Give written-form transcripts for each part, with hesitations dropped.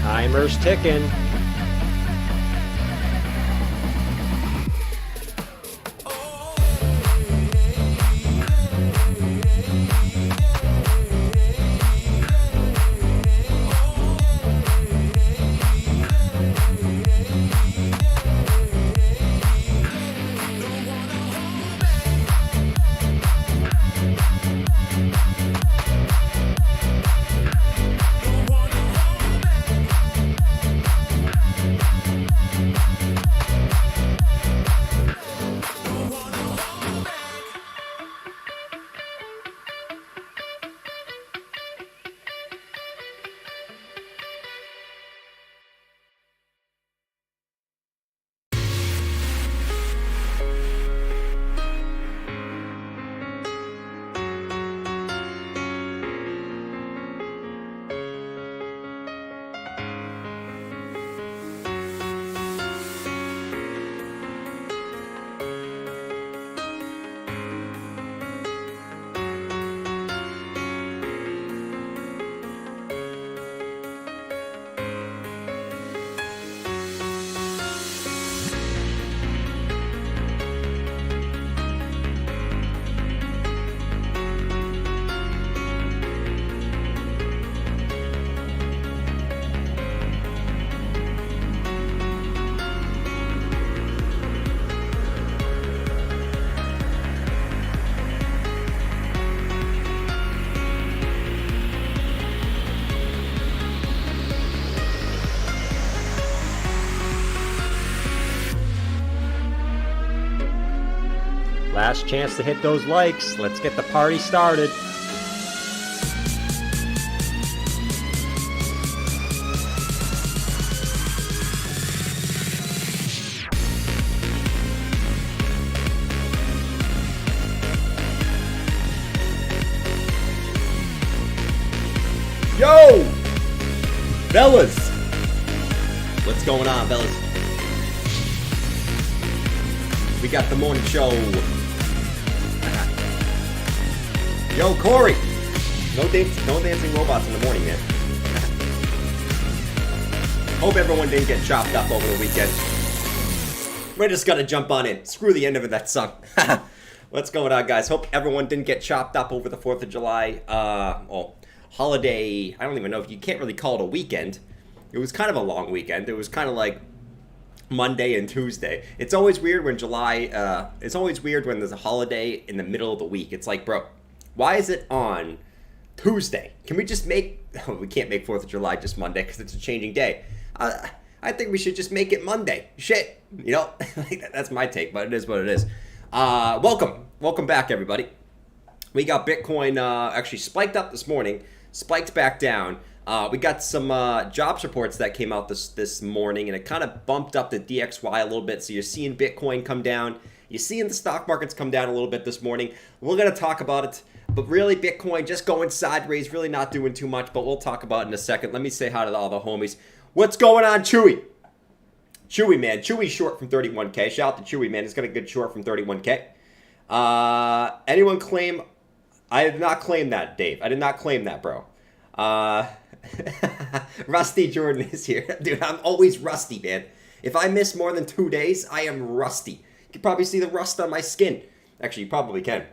Timer's ticking. Last chance to hit those likes. Let's get the party started. Yo! Fellas! What's going on, fellas? We got the morning show. Yo, Corey! No dancing robots in the morning, man. Hope everyone didn't get chopped up over the weekend. We're just gonna jump on in. Screw the end of that song. What's going on, guys? Hope everyone didn't get chopped up over the 4th of July. Holiday. I don't even know if you can't really call it a weekend. It was kind of a long weekend. It was kind of like Monday and Tuesday. It's always weird when it's always weird when there's a holiday in the middle of the week. It's like, bro, why is it on Tuesday? Can we just make... Oh, we can't make 4th of July just Monday because it's a changing day. I think we should just make it Monday. Shit. You know, that's my take, but it is what it is. Welcome back, everybody. We got Bitcoin actually spiked up this morning, spiked back down. We got some jobs reports that came out this morning, and it kind of bumped up the DXY a little bit. So you're seeing Bitcoin come down. You're seeing the stock markets come down a little bit this morning. We're going to talk about it. But really, Bitcoin just going sideways, really not doing too much. But we'll talk about it in a second. Let me say hi to all the homies. What's going on, Chewy? Chewy, man. Chewy's short from 31K. Shout out to Chewy, man. He's got a good short from 31K. Anyone claim... I did not claim that, Dave. I did not claim that, bro. Rusty Jordan is here. Dude, I'm always rusty, man. If I miss more than 2 days, I am rusty. You can probably see the rust on my skin. Actually, you probably can.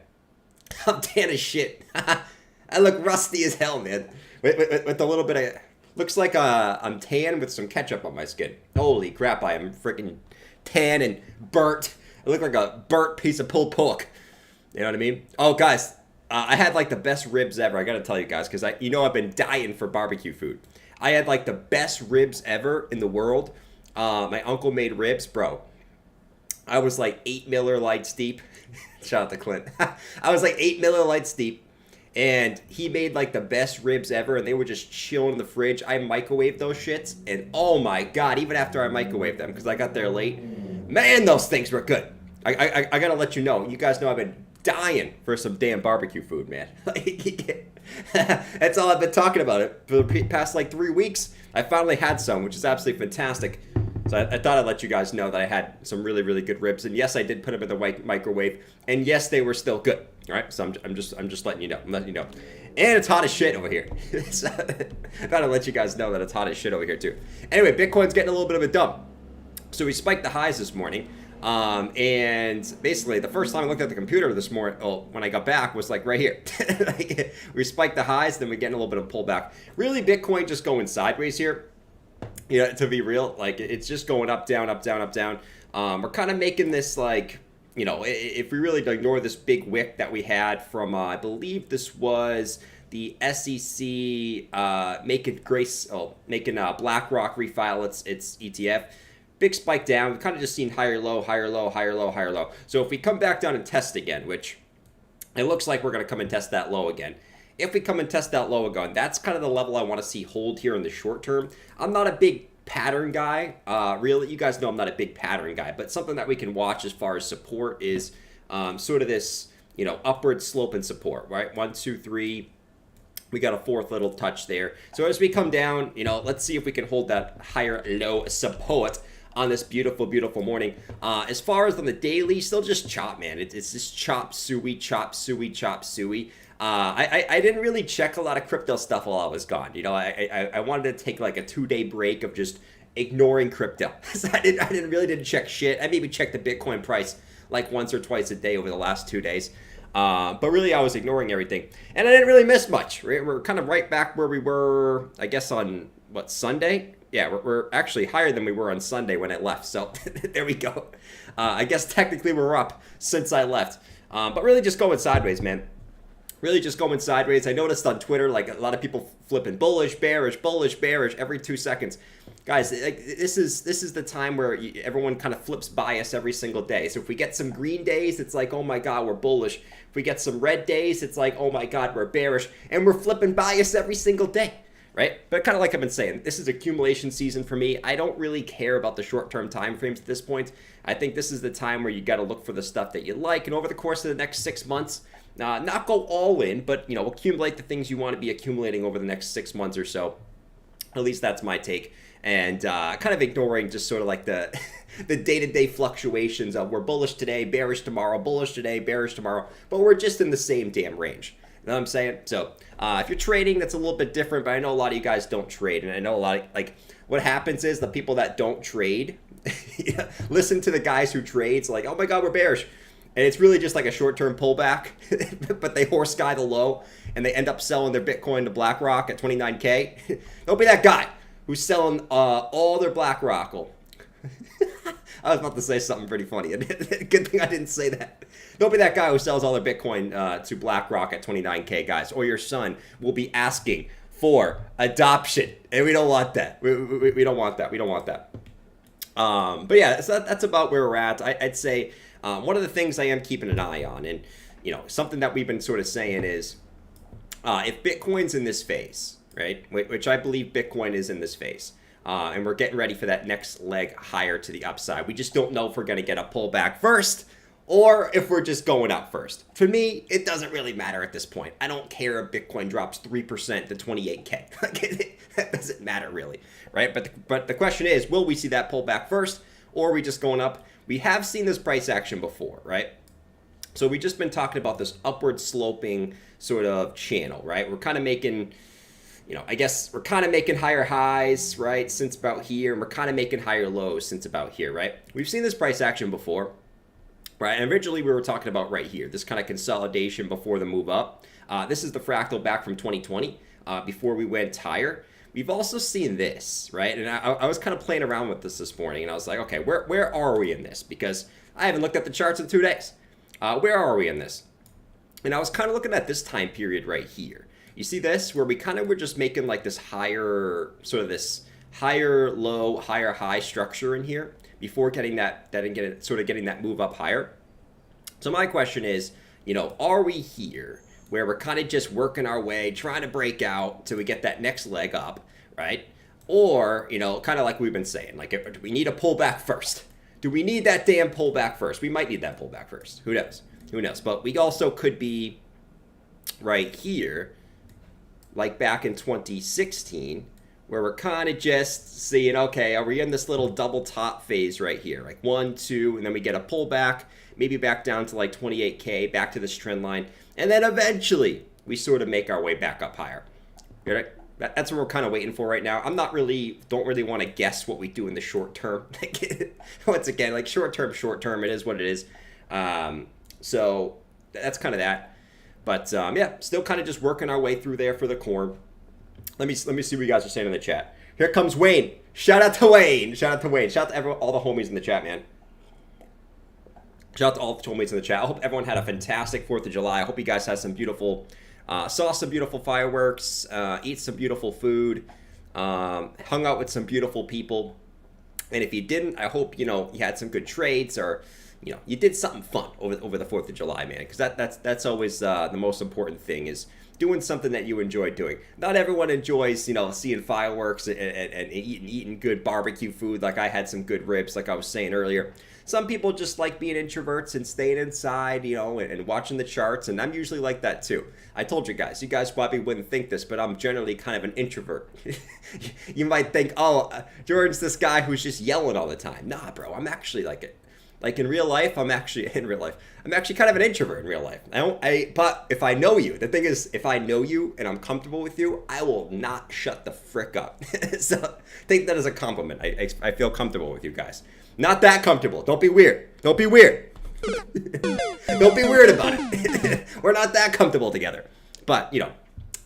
I'm tan as shit. I look rusty as hell, man. With a little bit of... Looks like I'm tan with some ketchup on my skin. Holy crap, I am freaking tan and burnt. I look like a burnt piece of pulled pork. You know what I mean? Oh, guys, I had like the best ribs ever. I gotta tell you guys, because I've been dying for barbecue food. I had like the best ribs ever in the world. My uncle made ribs, bro. I was like 8 Miller Lights deep. Shout out to Clint. I was like 8 Miller Lights deep. And he made like the best ribs ever, and they were just chilling in the fridge. I microwaved those shits, and oh my god, even after I microwaved them, because I got there late, man, those things were good. I gotta let you know. You guys know I've been dying for some damn barbecue food, man. That's all I've been talking about it for the past like 3 weeks. I finally had some, which is absolutely fantastic. So I thought I'd let you guys know that I had some really, really good ribs. And yes, I did put them in the microwave. And yes, they were still good. All right, so I'm just letting you know. I'm letting you know. And it's hot as shit over here. So, I gotta let you guys know that it's hot as shit over here too. Anyway, Bitcoin's getting a little bit of a dump. So we spiked the highs this morning. And basically, the first time I looked at the computer this morning, when I got back, was like right here. Like, we spiked the highs, then we're getting a little bit of pullback. Really, Bitcoin just going sideways here. You know, to be real, like it's just going up, down, up, down, up, down. We're kind of making this like, you know, if we really ignore this big wick that we had from, I believe this was the SEC making BlackRock refile its ETF. Big spike down. We've kind of just seen higher low, higher low, higher low, higher low. So if we come back down and test again, which it looks like we're going to come and test that low again. If we come and test that low again, that's kind of the level I want to see hold here in the short term. I'm not a big pattern guy. Really, you guys know I'm not a big pattern guy, but something that we can watch as far as support is sort of this, you know, upward slope and support, right? 1, 2, 3. We got a fourth little touch there. So as we come down, you know, let's see if we can hold that higher low support on this beautiful, beautiful morning. As far as on the daily, still just chop, man. It's just chop suey, chop suey, chop suey. I didn't really check a lot of crypto stuff while I was gone. You know, I wanted to take like a 2-day break of just ignoring crypto. So I didn't check shit. I maybe checked the Bitcoin price like once or twice a day over the last 2 days. But really, I was ignoring everything. And I didn't really miss much. We're kind of right back where we were, I guess, on, what, Sunday? Yeah, we're actually higher than we were on Sunday when I left. So there we go. I guess technically we're up since I left. But really just going sideways, man. Really just going sideways. I noticed on Twitter, like a lot of people flipping bullish, bearish every 2 seconds. Guys, like, this is the time where everyone kind of flips bias every single day. So if we get some green days, it's like, oh my God, we're bullish. If we get some red days, it's like, oh my God, we're bearish. And we're flipping bias every single day, right? But kind of like I've been saying, this is accumulation season for me. I don't really care about the short-term time frames at this point. I think this is the time where you got to look for the stuff that you like. And over the course of the next 6 months, not go all in, but, you know, accumulate the things you want to be accumulating over the next 6 months or so. At least that's my take. And kind of ignoring just sort of like the the day-to-day fluctuations of we're bullish today, bearish tomorrow, bullish today, bearish tomorrow, but we're just in the same damn range. You know what I'm saying? So if you're trading, that's a little bit different, but I know a lot of you guys don't trade. And I know a lot of, like, what happens is the people that don't trade, listen to the guys who trade. It's like, oh my God, we're bearish. And it's really just like a short-term pullback, but they horse guy the low, and they end up selling their Bitcoin to BlackRock at 29K. Don't be that guy who's selling all their BlackRock. I was about to say something pretty funny. Good thing I didn't say that. Don't be that guy who sells all their Bitcoin to BlackRock at 29K, guys, or your son will be asking for adoption, and we don't want that. We don't want that. We don't want that. But yeah, so that's about where we're at. I'd say one of the things I am keeping an eye on, and you know, something that we've been sort of saying is, if Bitcoin's in this phase, right, which I believe Bitcoin is in this phase, and we're getting ready for that next leg higher to the upside. We just don't know if we're going to get a pullback first or if we're just going up first. For me, it doesn't really matter at this point. I don't care if Bitcoin drops 3% to 28K. That doesn't matter really, right? But the question is, will we see that pullback first, or are we just going up? We have seen this price action before, right? So we've just been talking about this upward sloping sort of channel, right? We're kind of making, you know, I guess we're kind of making higher highs, right, since about here, and we're kind of making higher lows since about here, right? We've seen this price action before, right? And originally we were talking about right here, this kind of consolidation before the move up. This is the fractal back from 2020, before we went higher. We've also seen this, right? And I was kind of playing around with this morning, and I was like, okay, where are we in this? Because I haven't looked at the charts in 2 days. Where are we in this? And I was kind of looking at this time period right here. You see this, where we kind of were just making like this higher, sort of this higher low, higher high structure in here before getting getting that move up higher. So my question is, you know, are we here where we're kind of just working our way, trying to break out till we get that next leg up, right? Or, you know, kind of like we've been saying, like, do we need a pullback first? Do we need that damn pullback first? We might need that pullback first. Who knows? Who knows? But we also could be right here, like back in 2016, where we're kind of just seeing, okay, are we in this little double top phase right here? Like 1, 2, and then we get a pullback, maybe back down to like 28K, back to this trend line. And then eventually, we sort of make our way back up higher. Right? That's what we're kind of waiting for right now. Don't really want to guess what we do in the short term. Once again, like short term, it is what it is. So that's kind of that. But yeah, still kind of just working our way through there for the corn. Let me see what you guys are saying in the chat. Here comes Wayne. Shout out to Wayne. Shout out to everyone, all the homies in the chat, man. Shout out to all the homies in the chat. I hope everyone had a fantastic 4th of July. I hope you guys had some beautiful, saw some beautiful fireworks, eat some beautiful food, hung out with some beautiful people. And if you didn't, I hope, you had some good trades, or, you did something fun over the 4th of July, man. Because that's always the most important thing, is doing something that you enjoy doing. Not everyone enjoys, seeing fireworks and eating good barbecue food. Like I had some good ribs, like I was saying earlier. Some people just like being introverts and staying inside, and watching the charts. And I'm usually like that too. I told you guys probably wouldn't think this, but I'm generally kind of an introvert. You might think, oh, Jordan's this guy who's just yelling all the time. Nah, bro, I'm actually like it. Like in real life, I'm actually kind of an introvert in real life. But if I know you, the thing is, if I know you and I'm comfortable with you, I will not shut the frick up. So take that as a compliment. I feel comfortable with you guys. Not that comfortable. Don't be weird. Don't be weird. Don't be weird about it. We're not that comfortable together. But,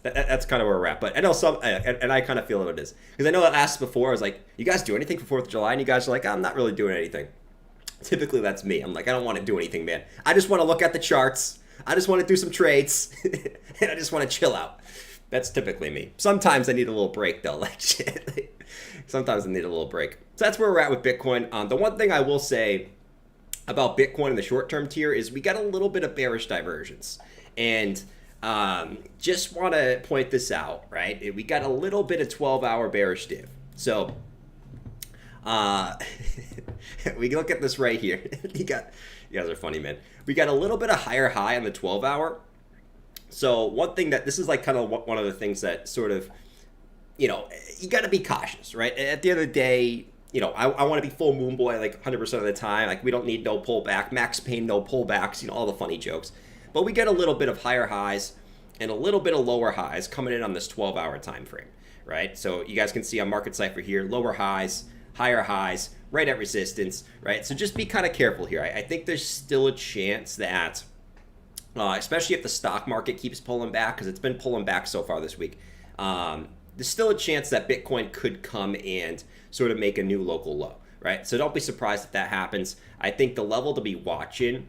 that's kind of where we're at. But I know and I kind of feel what it is. Because I know I asked before, I was like, you guys do anything for 4th of July? And you guys are like, I'm not really doing anything. Typically, that's me. I'm like, I don't want to do anything, man. I just want to look at the charts. I just want to do some trades. And I just want to chill out. That's typically me. Sometimes I need a little break, though. Like, shit. Sometimes I need a little break. So that's where we're at with Bitcoin. The one thing I will say about Bitcoin in the short-term tier is we got a little bit of bearish divergence. And just want to point this out, right? We got a little bit of 12-hour bearish div. So we look at this right here. You guys are funny, man. We got a little bit of higher high on the 12-hour. So one thing this is like kind of one of the things that sort of, you got to be cautious, right? At the end of the day, I want to be full moon boy like 100% of the time. Like we don't need no pullback. Max Payne, no pullbacks, all the funny jokes. But we get a little bit of higher highs and a little bit of lower highs coming in on this 12-hour time frame, right? So you guys can see on Market Cipher here, lower highs, higher highs, right at resistance, right? So just be kind of careful here. I think there's still a chance that, especially if the stock market keeps pulling back, because it's been pulling back so far this week, there's still a chance that Bitcoin could come and sort of make a new local low, right? So don't be surprised if that happens. I think the level to be watching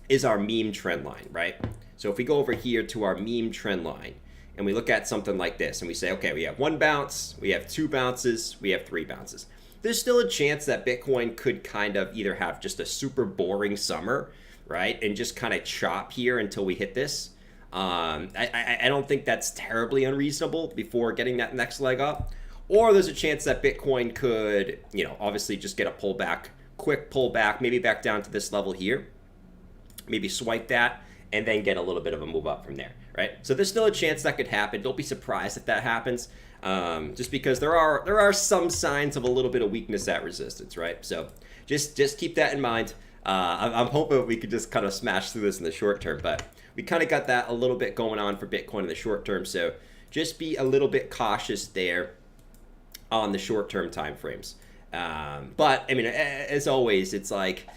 is our meme trend line, right? So if we go over here to our meme trend line and we look at something like this and we say, okay, we have 1 bounce, we have 2 bounces, we have 3 bounces. There's still a chance that Bitcoin could kind of either have just a super boring summer, right? And just kind of chop here until we hit this. I don't think that's terribly unreasonable before getting that next leg up. Or there's a chance that Bitcoin could, obviously just get a pullback, quick pullback, maybe back down to this level here. Maybe swipe that and then get a little bit of a move up from there, right? So there's still a chance that could happen. Don't be surprised if that happens, just because there are some signs of a little bit of weakness at resistance, right? So just keep that in mind. I'm hoping we could just kind of smash through this in the short term, but we kind of got that a little bit going on for Bitcoin in the short term. So just be a little bit cautious there on the short term time frames. But I mean, as always, it's like,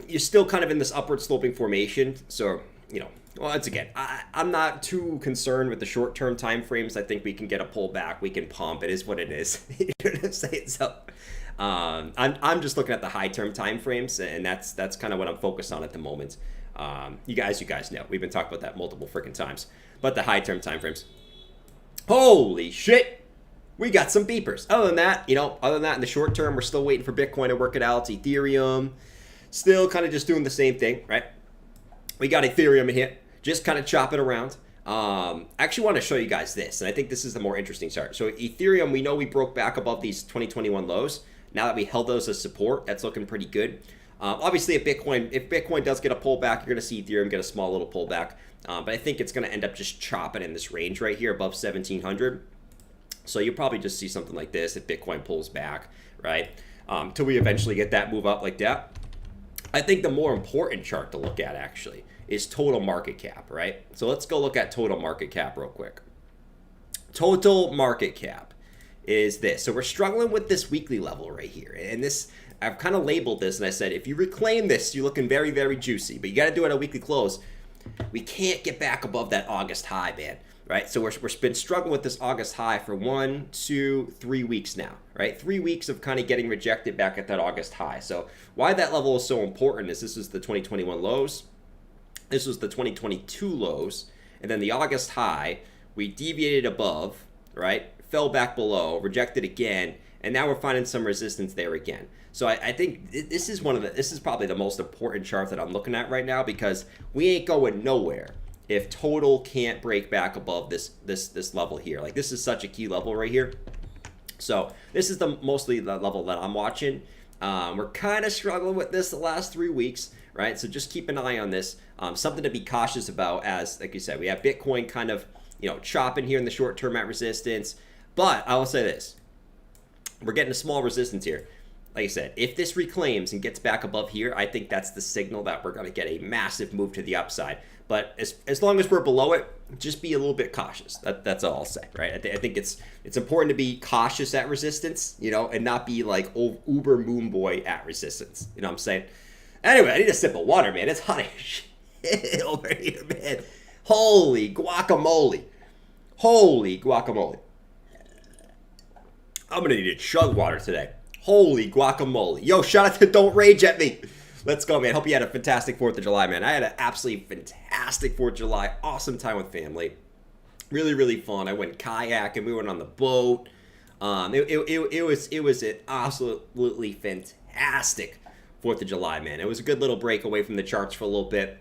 you're still kind of in this upward sloping formation. So, once again, I'm not too concerned with the short term time frames. I think we can get a pullback. We can pump. It is what it is. You know what I'm saying? So I'm just looking at the high term time frames, and that's kind of what I'm focused on at the moment. You guys know we've been talking about that multiple freaking times. But the high term time frames, holy shit, we got some beepers. Other than that, in the short term, we're still waiting for Bitcoin to work it out. Ethereum, still kind of just doing the same thing, right? We got Ethereum in here, just kind of chopping around. I actually want to show you guys this, and I think this is the more interesting chart. So Ethereum, we know we broke back above these 2021 lows. Now that we held those as support, that's looking pretty good. Obviously, if Bitcoin does get a pullback, you're going to see Ethereum get a small little pullback. But I think it's going to end up just chopping in this range right here above 1,700. So you'll probably just see something like this if Bitcoin pulls back, right? Till we eventually get that move up like that. I think the more important chart to look at actually is total market cap, right? So let's go look at total market cap real quick. Total market cap is this. So we're struggling with this weekly level right here. And this, I've kind of labeled this and I said, if you reclaim this, you're looking very, very juicy. But you got to do it at a weekly close. We can't get back above that August high, man. Right? So we've been struggling with this August high for 1, 2, 3 weeks now. Right? 3 weeks of kind of getting rejected back at that August high. So why that level is so important is this is the 2021 lows. This was the 2022 lows. And then the August high, we deviated above, right? Fell back below, rejected again, and now we're finding some resistance there again. So I think this is this is probably the most important chart that I'm looking at right now, because we ain't going nowhere if total can't break back above this level here. Like, this is such a key level right here. So this is mostly the level that I'm watching. We're kind of struggling with this the last 3 weeks, right? So just keep an eye on this. Something to be cautious about, as like you said, we have Bitcoin kind of, you know, chopping here in the short term at resistance. But I will say this, we're getting a small resistance here. Like I said, if this reclaims and gets back above here, I think that's the signal that we're going to get a massive move to the upside. But as long as we're below it, just be a little bit cautious. That's all I'll say, right? I think it's important to be cautious at resistance, you know, and not be like uber moon boy at resistance. You know what I'm saying? Anyway, I need a sip of water, man. It's hot as shit over here, man. Holy guacamole. Holy guacamole. I'm going to need to chug water today. Holy guacamole. Yo, shout out to Don't Rage at Me. Let's go, man. Hope you had a fantastic 4th of July, man. I had an absolutely fantastic 4th of July. Awesome time with family. Really, really fun. I went kayaking. We went on the boat. It was an absolutely fantastic 4th of July, man. It was a good little break away from the charts for a little bit.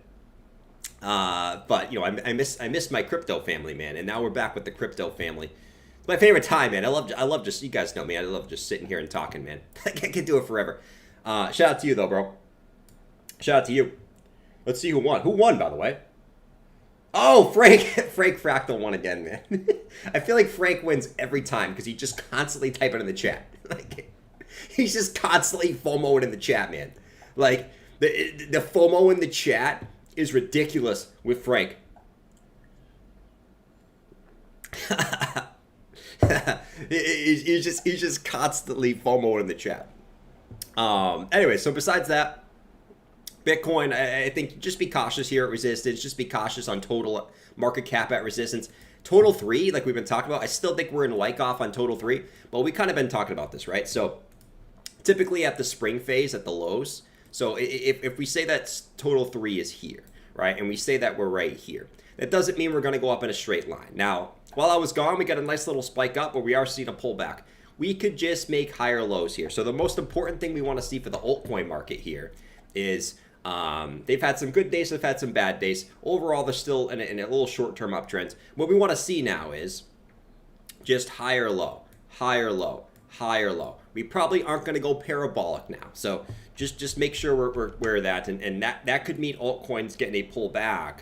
But, you know, I miss my crypto family, man. And now we're back with the crypto family. It's my favorite time, man. I love just, you guys know me. I love just sitting here and talking, man. I can do it forever. Shout out to you, though, bro. Shout out to you. Let's see who won. Who won, by the way? Oh, Frank. Frank Fractal won again, man. I feel like Frank wins every time because he just constantly typing in the chat. Like, he's just constantly FOMOing in the chat, man. Like, the FOMO in the chat is ridiculous with Frank. he's just constantly FOMOing in the chat. Anyway, so besides that, Bitcoin, I think just be cautious here at resistance. Just be cautious on total market cap at resistance. Total 3, like we've been talking about, I still think we're in like off on total 3, but we kind of been talking about this, right? So typically at the spring phase, at the lows, so if we say that total 3 is here, right, and we say that we're right here, that doesn't mean we're going to go up in a straight line. Now, while I was gone, we got a nice little spike up, but we are seeing a pullback. We could just make higher lows here. So the most important thing we want to see for the altcoin market here is they've had some good days, they've had some bad days. Overall, they're still in a little short-term uptrend. What we want to see now is just higher low, higher low, higher low. We probably aren't going to go parabolic now. So just make sure we're that. And that could mean altcoins getting a pullback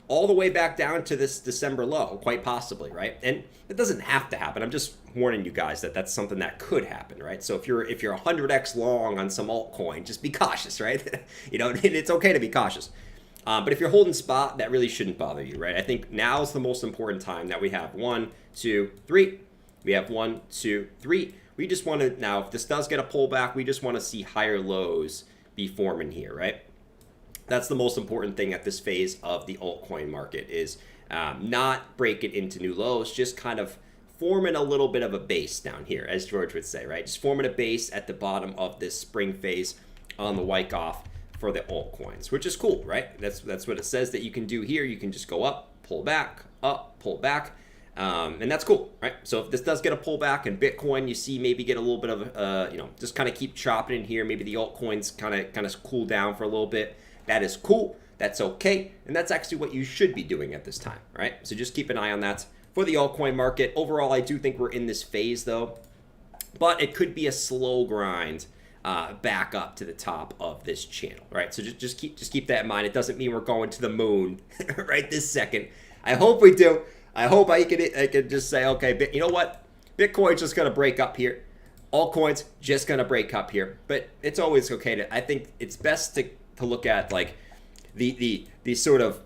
all the way back down to this December low, quite possibly, right? And it doesn't have to happen. I'm just warning you guys that that's something that could happen, right? So if you're 100x long on some altcoin, just be cautious, right? You know, it's okay to be cautious. But if you're holding spot, that really shouldn't bother you, right? I think now's the most important time that we have 1, 2, 3. We have 1, 2, 3. We just want to, now if this does get a pullback, we just want to see higher lows be forming here, right? That's the most important thing at this phase of the altcoin market is not break it into new lows, just kind of forming a little bit of a base down here, as George would say, right? Just forming a base at the bottom of this spring phase on the Wyckoff for the altcoins, which is cool, right? That's what it says that you can do here. You can just go up, pull back, and that's cool, right? So if this does get a pullback in Bitcoin, you see maybe get a little bit of, just kind of keep chopping in here. Maybe the altcoins kind of cool down for a little bit. That is cool. That's okay. And that's actually what you should be doing at this time, right? So just keep an eye on that for the altcoin market. Overall, I do think we're in this phase though, but it could be a slow grind back up to the top of this channel, right? So just keep that in mind. It doesn't mean we're going to the moon right this second. I hope we do. I hope I could just say, okay, you know what? Bitcoin's just going to break up here. Altcoins just gonna break up here, but it's always okay to. I think it's best to look at like the sort of,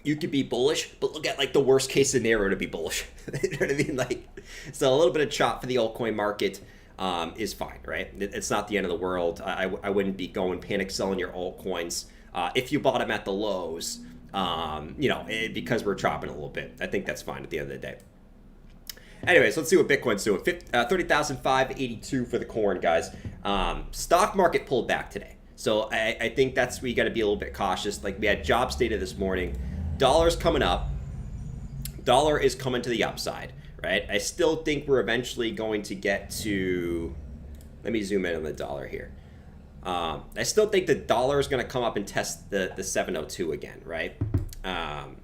you could be bullish, but look at like the worst case scenario to be bullish. You know what I mean? Like, so a little bit of chop for the altcoin market is fine, right? It's not the end of the world. I wouldn't be going panic selling your altcoins if you bought them at the lows, because we're chopping a little bit. I think that's fine at the end of the day. Anyways, let's see what Bitcoin's doing. 30,582 for the corn, guys. Stock market pulled back today. So I think that's where you got to be a little bit cautious. Like, we had jobs data this morning. Dollar's coming up. Dollar is coming to the upside, right? I still think we're eventually going to get to... Let me zoom in on the dollar here. I still think the dollar is going to come up and test the 702 again, right?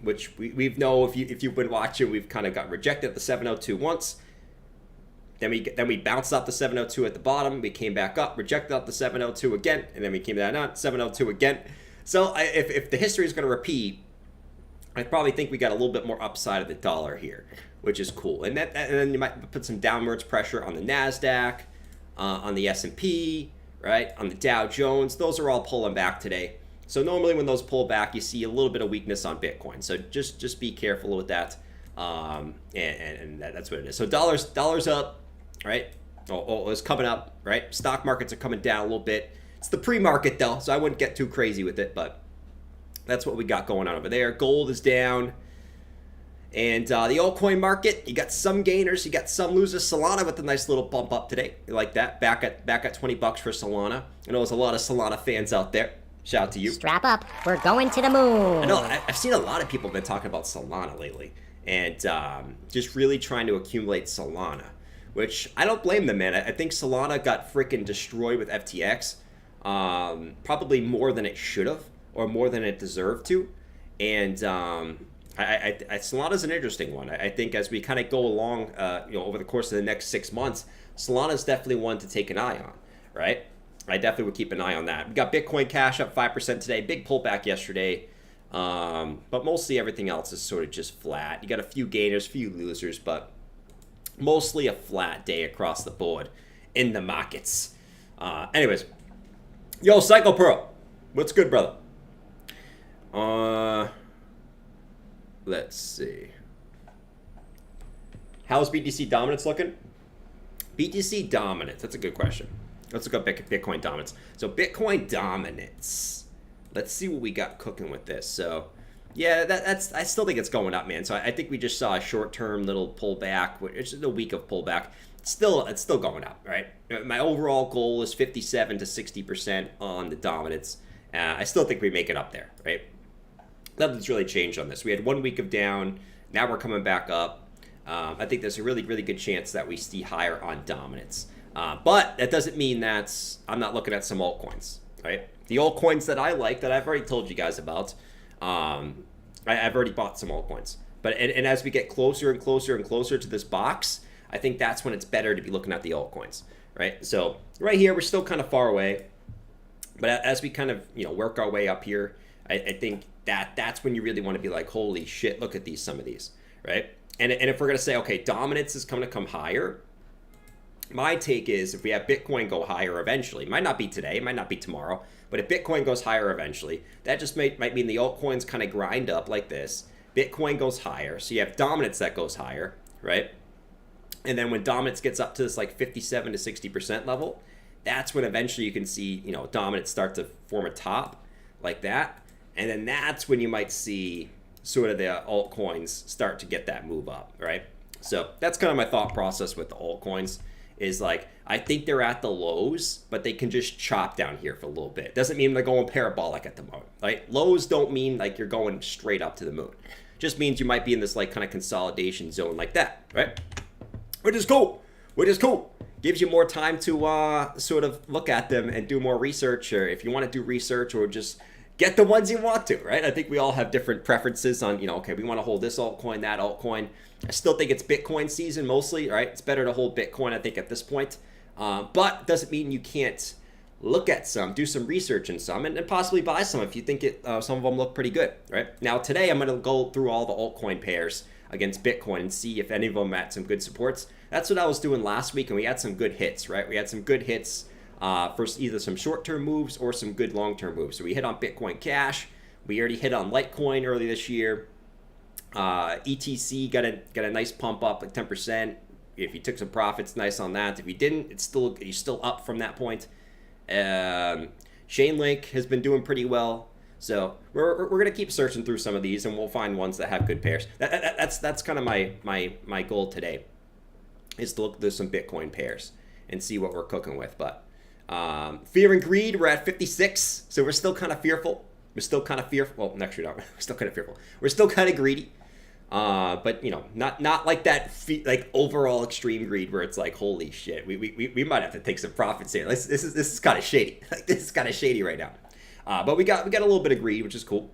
Which we know, if you've been watching, we've kind of got rejected at the 702 once. Then we bounced off the 702 at the bottom. We came back up, rejected off the 702 again, and then we came down on 702 again. So if the history is going to repeat, I probably think we got a little bit more upside of the dollar here, which is cool. And then you might put some downwards pressure on the NASDAQ, on the S&P, right, on the Dow Jones. Those are all pulling back today. So normally when those pull back, you see a little bit of weakness on Bitcoin. So just be careful with that, and that's what it is. So dollars up, right? Oh, it's coming up, right? Stock markets are coming down a little bit. It's the pre-market though, so I wouldn't get too crazy with it, but that's what we got going on over there. Gold is down. And the altcoin market, you got some gainers, you got some losers. Solana with a nice little bump up today. You like that? Back at $20 for Solana. I know there's a lot of Solana fans out there. Shout out to you. Strap up. We're going to the moon. I know. I've seen a lot of people been talking about Solana lately. And just really trying to accumulate Solana. Which, I don't blame them, man. I think Solana got freaking destroyed with FTX. Probably more than it should have. Or more than it deserved to. And Solana's an interesting one. I think as we kind of go along, over the course of the next 6 months, Solana's definitely one to take an eye on, right? I definitely would keep an eye on that. We got Bitcoin Cash up 5% today. Big pullback yesterday. But mostly everything else is sort of just flat. You got a few gainers, few losers, but mostly a flat day across the board in the markets. Anyways, yo, Psycho Pearl, what's good, brother? Let's see. How's BTC dominance looking? BTC dominance, that's a good question. Let's look up Bitcoin dominance. So Bitcoin dominance. Let's see what we got cooking with this. So yeah, that's I still think it's going up, man. So I think we just saw a short-term little pullback, which is a week of pullback. It's still going up, right? My overall goal is 57 to 60% on the dominance. I still think we make it up there, right? Nothing's really changed on this. We had 1 week of down. Now we're coming back up. I think there's a really, really good chance that we see higher on dominance. But that doesn't mean that I'm not looking at some altcoins, right? The altcoins that I like, that I've already told you guys about, I've already bought some altcoins. But and as we get closer and closer and closer to this box, I think that's when it's better to be looking at the altcoins, right? So right here, we're still kind of far away. But as we kind of work our way up here, I think that's when you really want to be like, holy shit, look at some of these, right? And if we're going to say, okay, dominance is going to come higher, my take is if we have Bitcoin go higher eventually, it might not be today, it might not be tomorrow, but if Bitcoin goes higher eventually, that just might mean the altcoins kind of grind up like this. Bitcoin goes higher, so you have dominance that goes higher, right? And then when dominance gets up to this like 57 to 60% level, that's when eventually you can see, dominance start to form a top like that. And then that's when you might see sort of the altcoins start to get that move up, right? So that's kind of my thought process with the altcoins is like, I think they're at the lows, but they can just chop down here for a little bit. Doesn't mean they're going parabolic at the moment, right? Lows don't mean like you're going straight up to the moon. Just means you might be in this like kind of consolidation zone like that, right? Which is cool. Gives you more time to sort of look at them and do more research, or if you want to do research or just get the ones you want to, right? I think we all have different preferences on, okay, we want to hold this altcoin, that altcoin. I still think it's Bitcoin season mostly, right? It's better to hold Bitcoin, I think, at this point. But it doesn't mean you can't look at some, do some research in some, and possibly buy some if you think some of them look pretty good, right? Now, today I'm going to go through all the altcoin pairs against Bitcoin and see if any of them at some good supports. That's what I was doing last week, and we had some good hits, right? We had some good hits for either some short-term moves or some good long-term moves. So we hit on Bitcoin Cash. We already hit on Litecoin early this year. ETC got a nice pump up, like 10%. If you took some profits, nice on that. If you didn't, you're still up from that point. Chainlink has been doing pretty well. So we're gonna keep searching through some of these, and we'll find ones that have good pairs. That's kind of my goal today, is to look through some Bitcoin pairs and see what we're cooking with. But fear and greed, we're at 56, so we're still kind of fearful. We're still kind of fearful. Well, actually not. We're still kind of fearful. We're still kind of greedy. But you know, not like that like overall extreme greed where it's like, holy shit, we might have to take some profits here. This is kind of shady. Like, this is kind of shady right now. But we got a little bit of greed, which is cool.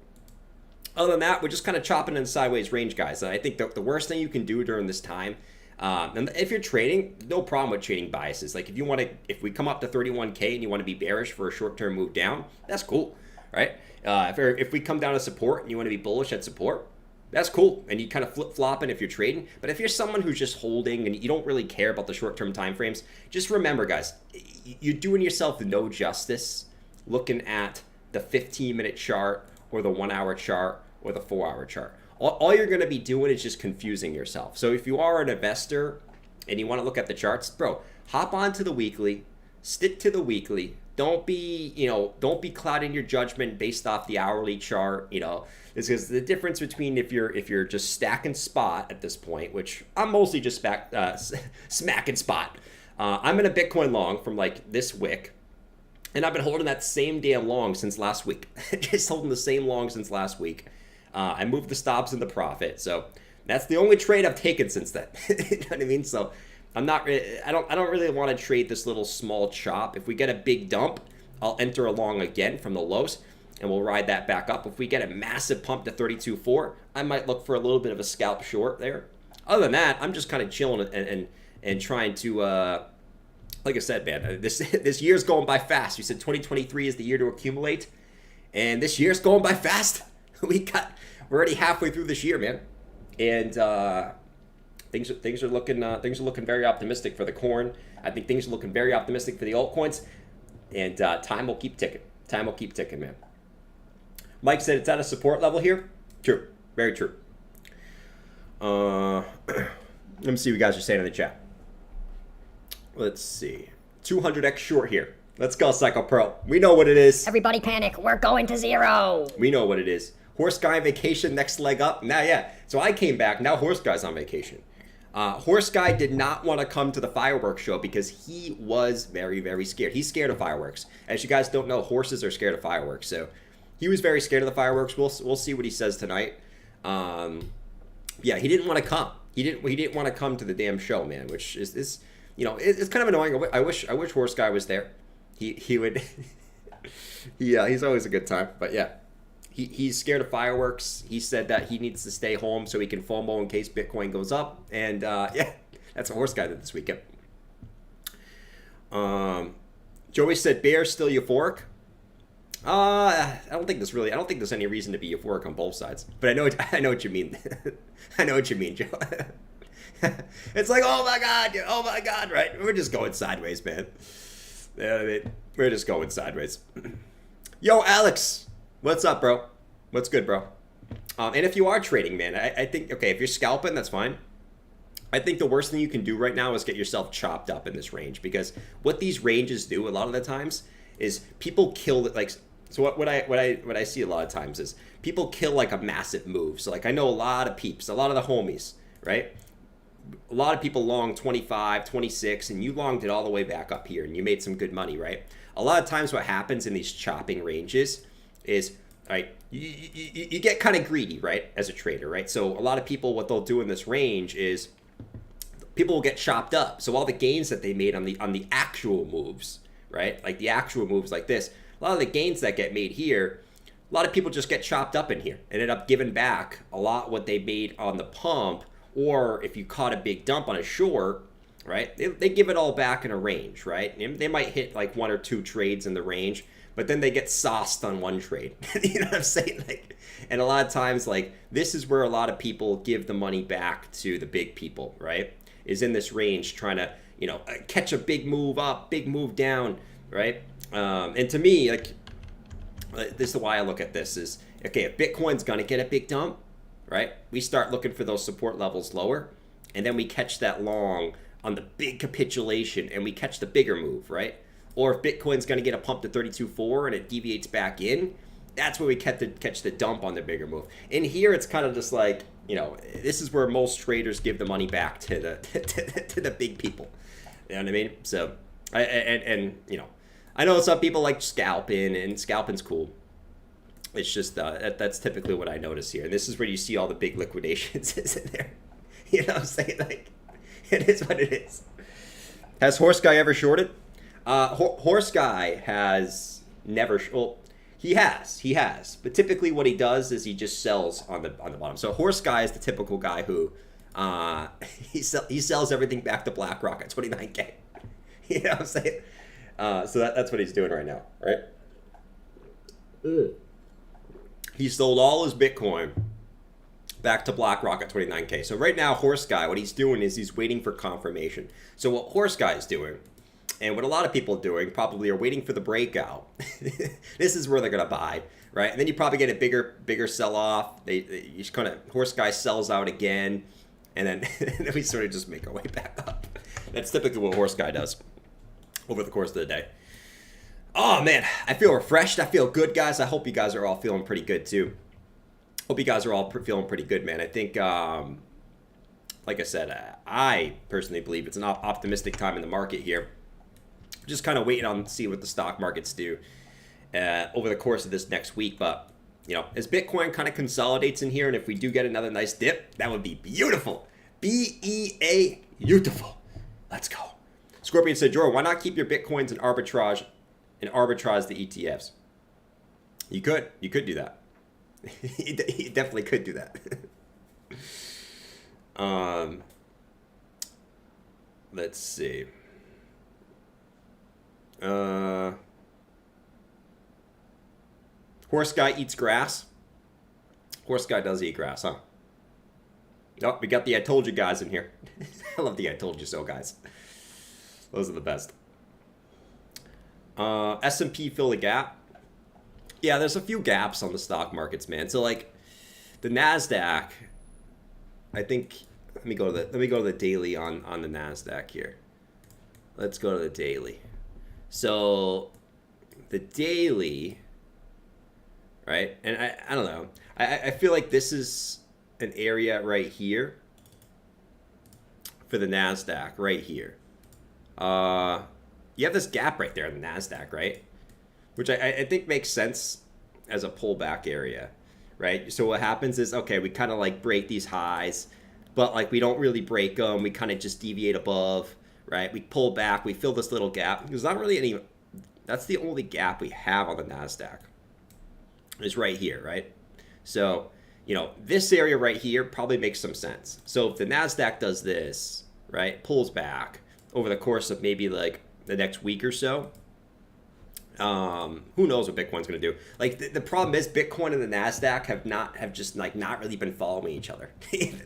Other than that, we're just kind of chopping in sideways range, guys. And I think the worst thing you can do during this time, and if you're trading, no problem with trading biases. Like if we come up to 31K and you want to be bearish for a short-term move down, that's cool, right? If we come down to support and you want to be bullish at support, that's cool. And you kind of flip-flopping if you're trading. But if you're someone who's just holding and you don't really care about the short-term time frames, just remember, guys, you're doing yourself no justice looking at the 15-minute chart or the 1-hour chart or the 4-hour chart. All you're going to be doing is just confusing yourself. So if you are an investor and you want to look at the charts, bro, hop onto the weekly, stick to the weekly. Don't be clouding your judgment based off the hourly chart. It's because the difference between if you're just stacking spot at this point, which I'm mostly just smacking spot. I'm in a Bitcoin long from like this wick, and I've been holding that same damn long since last week. Just holding the same long since last week. I moved the stops into profit, so that's the only trade I've taken since then. You know what I mean? So I don't really want to trade this little small chop. If we get a big dump, I'll enter along again from the lows, and we'll ride that back up. If we get a massive pump to 32.4, I might look for a little bit of a scalp short there. Other than that, I'm just kind of chilling and trying to, like I said, man, this year's going by fast. You said 2023 is the year to accumulate, and this year's going by fast. We're already halfway through this year, man, and things are looking very optimistic for the corn. I think things are looking very optimistic for the altcoins, and time will keep ticking. Time will keep ticking, man. Mike said it's at a support level here. True, very true. Let me see what you guys are saying in the chat. Let's see, 200x short here. Let's go, Psycho Pro. We know what it is. Everybody panic. We're going to zero. We know what it is. Horse guy on vacation, next leg up. Now, yeah. So I came back. Now Horse guy's on vacation. Horse guy did not want to come to the fireworks show because he was very, very scared. He's scared of fireworks. As you guys don't know, horses are scared of fireworks. So he was very scared of the fireworks. We'll see what he says tonight. Yeah, he didn't want to come. He didn't want to come to the damn show, man. Which is it's kind of annoying. I wish Horse guy was there. He would. He's always a good time. But yeah. He's scared of fireworks. He said that he needs to stay home so he can FOMO in case Bitcoin goes up. And yeah, that's what Horse guy did this weekend. Joey said bear still euphoric. I don't think there's any reason to be euphoric on both sides. But I know what you mean. I know what you mean, Joe. It's like, oh my god, right? We're just going sideways, man. We're just going sideways. Yo, Alex. What's up, bro? What's good, bro? And if you are trading, man, I think, okay, if you're scalping, that's fine. I think the worst thing you can do right now is get yourself chopped up in this range, because what these ranges do a lot of the times is people kill it. Like, so what I see a lot of times is people kill like a massive move. So like I know a lot of peeps, a lot of the homies, right? A lot of people long 25, 26, and you longed it all the way back up here, and you made some good money, right? A lot of times what happens in these chopping ranges is, right, you get kind of greedy, right, as a trader, right? So a lot of people, what they'll do in this range is people will get chopped up. So all the gains that they made on the actual moves, right, like the actual moves like this, a lot of the gains that get made here, a lot of people just get chopped up in here and end up giving back a lot what they made on the pump. Or if you caught a big dump on a short, right? They give it all back in a range, right? And they might hit like 1 or 2 trades in the range, but then they get sauced on one trade. You know what I'm saying? Like, and a lot of times, like, this is where a lot of people give the money back to the big people, right? Is in this range trying to, you know, catch a big move up, big move down, right? And to me, like, this is why I look at this is, okay, if Bitcoin's gonna get a big dump, right? We start looking for those support levels lower, and then we catch that long on the big capitulation, and we catch the bigger move, right? Or if Bitcoin's gonna get a pump to 32.4 and it deviates back in, that's where we catch the dump on the bigger move. In here, it's kind of just like, you know, this is where most traders give the money back to the to the big people. You know what I mean? So, and you know, I know some people like scalping, and scalping's cool. It's just that's typically what I notice here. And this is where you see all the big liquidations is in there. You know what I'm saying? Like, it is what it is. Has Horse Guy ever shorted? Horse Guy has never. Well, he has. But typically, what he does is he just sells on the bottom. So Horse Guy is the typical guy who he sells everything back to BlackRock at 29K. You know what I'm saying? So that's what he's doing right now, right? He sold all his Bitcoin back to BlackRock at 29K. So right now, Horse Guy, what he's doing is he's waiting for confirmation. So what Horse Guy is doing, and what a lot of people are doing, probably are waiting for the breakout. This is where they're gonna buy, right? And then you probably get a bigger sell-off. They you kind of Horse Guy sells out again, and then and then we sort of just make our way back up. That's typically what Horse Guy does over the course of the day. Oh man, I feel refreshed. I feel good, guys. I hope you guys are all feeling pretty good too. Hope you guys are all feeling pretty good, man. I think, like I said, I personally believe it's an optimistic time in the market here. Just kind of waiting on to see what the stock markets do over the course of this next week. But, you know, as Bitcoin kind of consolidates in here, and if we do get another nice dip, that would be beautiful. B-E-A, beautiful. Let's go. Scorpion said, Jor, why not keep your Bitcoins in arbitrage the ETFs? You could do that. You definitely could do that. Let's see. Horse Guy eats grass. Horse Guy does eat grass, huh? Oh, we got the I told you guys in here. I love the I told you so guys. Those are the best. S&P fill the gap. Yeah, there's a few gaps on the stock markets, man. So like the Nasdaq, I think let me go to the daily on the Nasdaq here. Let's go to the daily. So the daily, right? And I don't know. I feel like this is an area right here for the Nasdaq right here. You have this gap right there in the Nasdaq, right? Which I think makes sense as a pullback area, right? So what happens is, okay, we kind of like break these highs, but like we don't really break them. We kind of just deviate above, right? We pull back, we fill this little gap. There's not really any, that's the only gap we have on the NASDAQ is right here, right? So, you know, this area right here probably makes some sense. So if the NASDAQ does this, right, pulls back over the course of maybe like the next week or so, who knows what Bitcoin's going to do. Like the problem is Bitcoin and the Nasdaq have just like not really been following each other.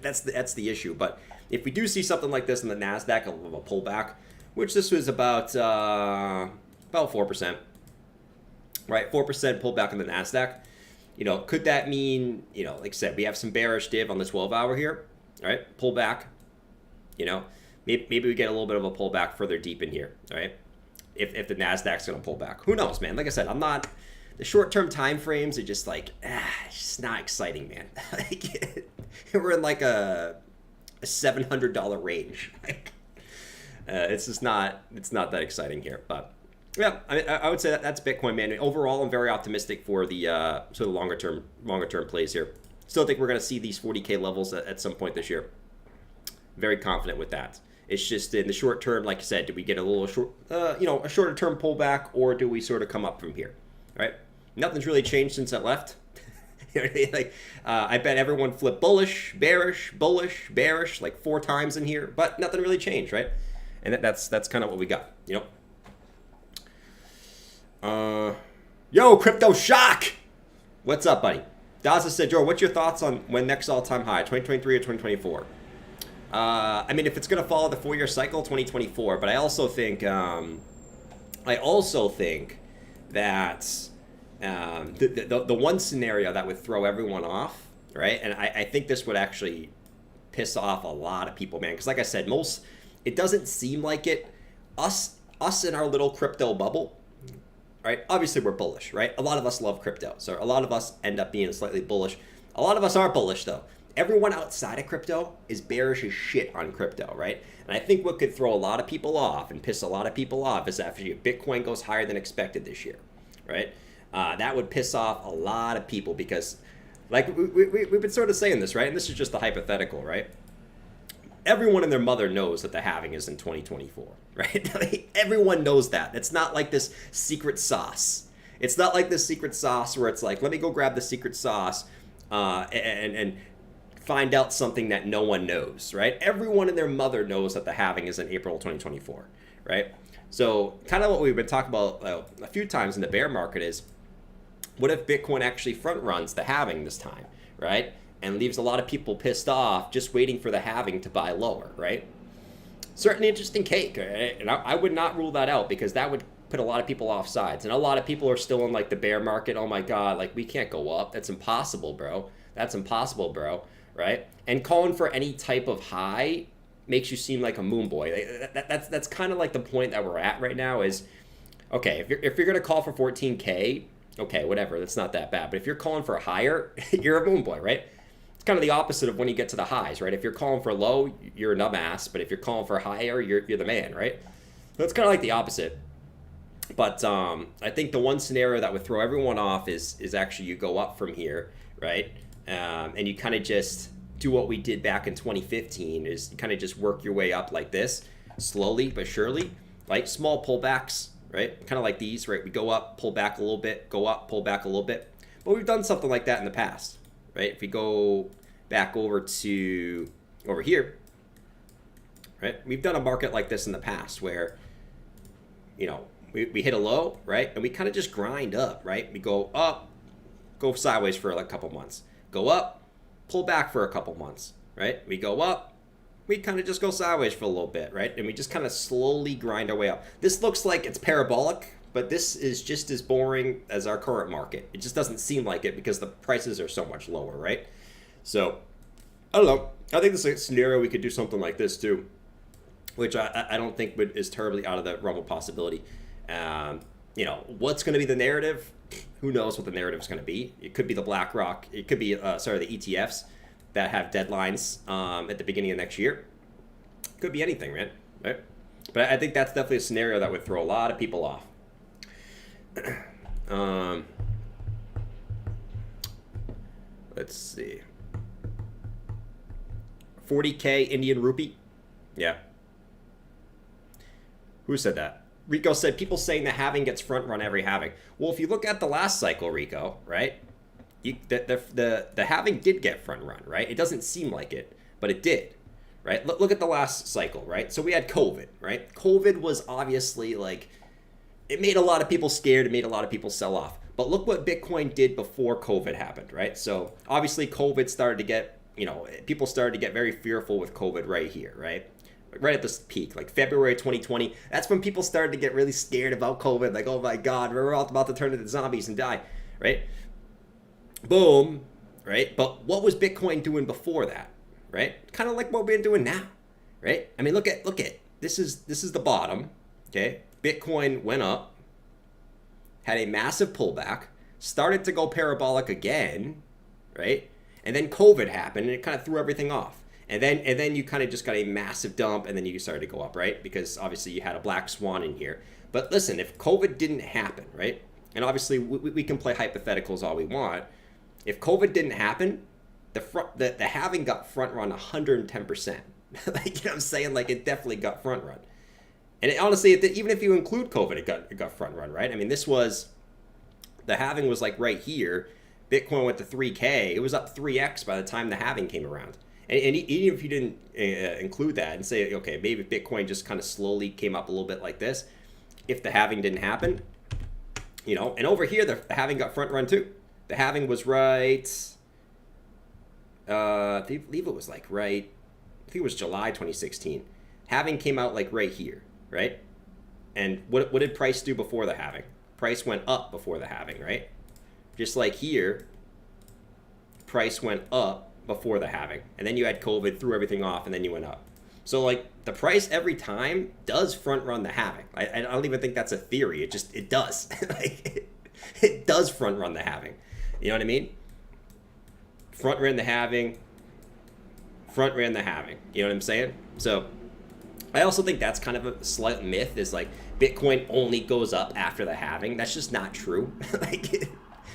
that's the issue. But if we do see something like this in the Nasdaq, a pullback, which this was about 4%, right? 4% pullback in the Nasdaq. You know, could that mean, you know, like I said, we have some bearish div on the 12-hour here, right? Pullback. You know, maybe we get a little bit of a pullback further deep in here, all right? If the Nasdaq's going to pull back. Who knows, man? Like I said, I'm not... The short-term time frames are just like, it's just not exciting, man. Like, we're in like a $700 range. It's just not... It's not that exciting here. But, yeah, I would say that's Bitcoin, man. Overall, I'm very optimistic for the sort of longer-term plays here. Still think we're going to see these 40K levels at some point this year. Very confident with that. It's just in the short term, like I said, do we get a little short, a shorter term pullback, or do we sort of come up from here, right? Nothing's really changed since I left. Like, I bet everyone flipped bullish, bearish, like 4 times in here, but nothing really changed, right? And that's kind of what we got, you know. Yo, Crypto Shock! What's up, buddy? Daza said, Joe, what's your thoughts on when next all-time high, 2023 or 2024? I mean, if it's going to follow the 4-year cycle, 2024. But I also think that the one scenario that would throw everyone off, right? And I think this would actually piss off a lot of people, man. Because like I said, it doesn't seem like it. Us in our little crypto bubble, right? Obviously, we're bullish, right? A lot of us love crypto. So a lot of us end up being slightly bullish. A lot of us are bullish, though. Everyone outside of crypto is bearish as shit on crypto, right? And I think what could throw a lot of people off and piss a lot of people off is after Bitcoin goes higher than expected this year, right? That would piss off a lot of people because, like, we've been sort of saying this, right? And this is just a hypothetical, right? Everyone and their mother knows that the halving is in 2024, right? Everyone knows that. It's not like this secret sauce. It's not like this secret sauce where it's like, let me go grab the secret sauce and find out something that no one knows, right? Everyone and their mother knows that the halving is in April 2024, right? So kind of what we've been talking about a few times in the bear market is, what if Bitcoin actually front runs the halving this time, right? And leaves a lot of people pissed off just waiting for the halving to buy lower, right? Certainly interesting cake, right? And I would not rule that out because that would put a lot of people off sides. And a lot of people are still in like the bear market. Oh my God, like we can't go up. That's impossible, bro. That's impossible, bro. Right? And calling for any type of high makes you seem like a moon boy. That's kind of like the point that we're at right now is, okay, if you're going to call for 14K, okay, whatever, that's not that bad. But if you're calling for higher, you're a moon boy, right? It's kind of the opposite of when you get to the highs, right? If you're calling for low, you're a dumbass. But if you're calling for higher, you're the man, right? So it's kind of like the opposite. But I think the one scenario that would throw everyone off is actually you go up from here, right? And you kind of just do what we did back in 2015 is you kind of just work your way up like this, slowly but surely, like small pullbacks, right? Kind of like these, right? We go up, pull back a little bit, go up, pull back a little bit. But we've done something like that in the past, right? If we go back over here, right? We've done a market like this in the past where, you know, we hit a low, right? And we kind of just grind up, right? We go up, go sideways for like a couple months. Go up, pull back for a couple months, right? We go up, we kind of just go sideways for a little bit, right? And we just kind of slowly grind our way up. This looks like it's parabolic, but this is just as boring as our current market. It just doesn't seem like it because the prices are so much lower, right? So, I don't know. I think this is a scenario we could do something like this too, which I don't think is terribly out of the realm of possibility. You know, what's going to be the narrative? Who knows what the narrative is going to be? It could be the BlackRock. It could be, the ETFs that have deadlines at the beginning of next year. Could be anything, man. Right? But I think that's definitely a scenario that would throw a lot of people off. Let's see. 40K Indian rupee? Yeah. Who said that? Rico said, people saying the halving gets front run every halving. Well, if you look at the last cycle, Rico, right? The halving did get front run, right? It doesn't seem like it, but it did, right? Look at the last cycle, right? So we had COVID, right? COVID was obviously like, it made a lot of people scared. It made a lot of people sell off. But look what Bitcoin did before COVID happened, right? So obviously COVID started to get, people started to get very fearful with COVID right here, right? Right at this peak, like February 2020. That's when people started to get really scared about COVID. Like, oh my God, we're all about to turn into zombies and die, right? Boom, right? But what was Bitcoin doing before that, right? Kind of like what we're doing now, right? I mean, look at this is the bottom, okay? Bitcoin went up, had a massive pullback, started to go parabolic again, right? And then COVID happened and it kind of threw everything off. And then you kind of just got a massive dump, and then you started to go up, right? Because obviously you had a black swan in here. But listen, if COVID didn't happen, right? And obviously we can play hypotheticals all we want. If COVID didn't happen, the halving got front run 110%. Like, you know what I'm saying? Like, it definitely got front run. And honestly, even if you include COVID, it got front run, right? I mean, the halving was like right here. Bitcoin went to 3K. It was up 3x by the time the halving came around. And even if you didn't include that and say, okay, maybe Bitcoin just kind of slowly came up a little bit like this, if the halving didn't happen, and over here, the halving got front run too. The halving was right, I believe it was like right, I think it was July 2016. Halving came out like right here, right? And what did price do before the halving? Price went up before the halving, right? Just like here, price went up before the halving. And then you had COVID, threw everything off, and then you went up. So like the price every time does front run the halving. I don't even think that's a theory. It does. Like it does front run the halving. You know what I mean? Front ran the halving. Front ran the halving. You know what I'm saying? So I also think that's kind of a slight myth, is like Bitcoin only goes up after the halving. That's just not true. Like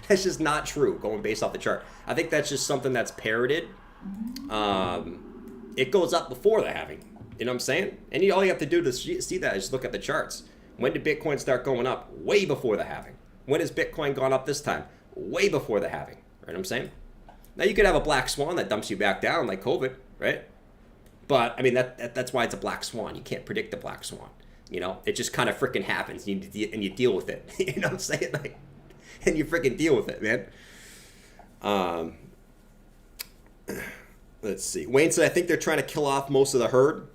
that's just not true going based off the chart. I think that's just something that's parroted. It goes up before the halving. You know what I'm saying? And all you have to do to see that is look at the charts. When did Bitcoin start going up? Way before the halving. When has Bitcoin gone up this time? Way before the halving. Right what I'm saying? Now you could have a black swan that dumps you back down like COVID, right? But I mean that's why it's a black swan. You can't predict the black swan. It just kind of freaking happens, and you deal with it. You know what I'm saying? Like, and you freaking deal with it, man. Let's see. Wayne said, I think they're trying to kill off most of the herd.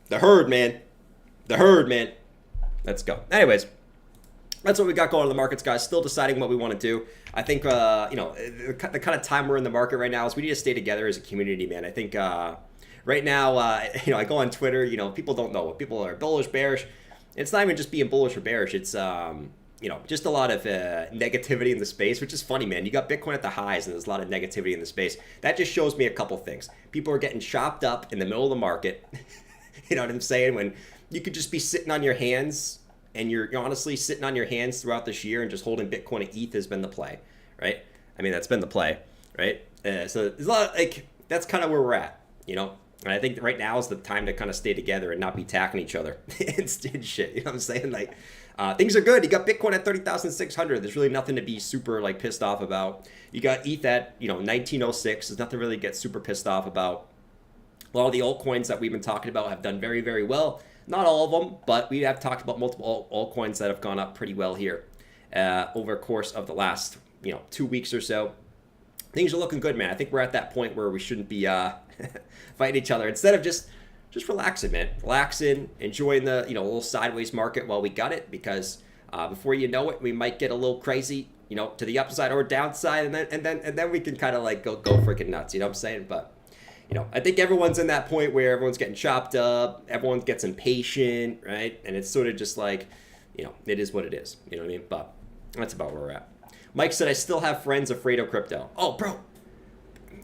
The herd, man. The herd, man. Let's go. Anyways, that's what we got going on in the markets, guys. Still deciding what we want to do. I think, the kind of time we're in the market right now is we need to stay together as a community, man. I think right now, I go on Twitter, people don't know. People are bullish, bearish. It's not even just being bullish or bearish. It's, just a lot of negativity in the space, which is funny, man. You got Bitcoin at the highs, and there's a lot of negativity in the space. That just shows me a couple things. People are getting chopped up in the middle of the market. You know what I'm saying? When you could just be sitting on your hands, and you're honestly sitting on your hands throughout this year and just holding Bitcoin and ETH has been the play, right? I mean, that's been the play, right? So there's a lot of, that's kind of where we're at, And I think right now is the time to kind of stay together and not be attacking each other and shit. You know what I'm saying? Things are good. You got Bitcoin at 30,600. There's really nothing to be super pissed off about. You got ETH at 1906. There's nothing really to get super pissed off about. A lot of the altcoins that we've been talking about have done very, very well. Not all of them, but we have talked about multiple altcoins that have gone up pretty well here over the course of the last 2 weeks or so. Things are looking good, man. I think we're at that point where we shouldn't be fighting each other. Instead of just relaxing, man. Relaxing, enjoying the little sideways market while we got it, because before you know it, we might get a little crazy, to the upside or downside, and then we can kind of go freaking nuts. You know what I'm saying? But I think everyone's in that point where everyone's getting chopped up, everyone gets impatient, right? And it's sort of just it is what it is. You know what I mean? But that's about where we're at. Mike said, I still have friends afraid of crypto. Oh, bro.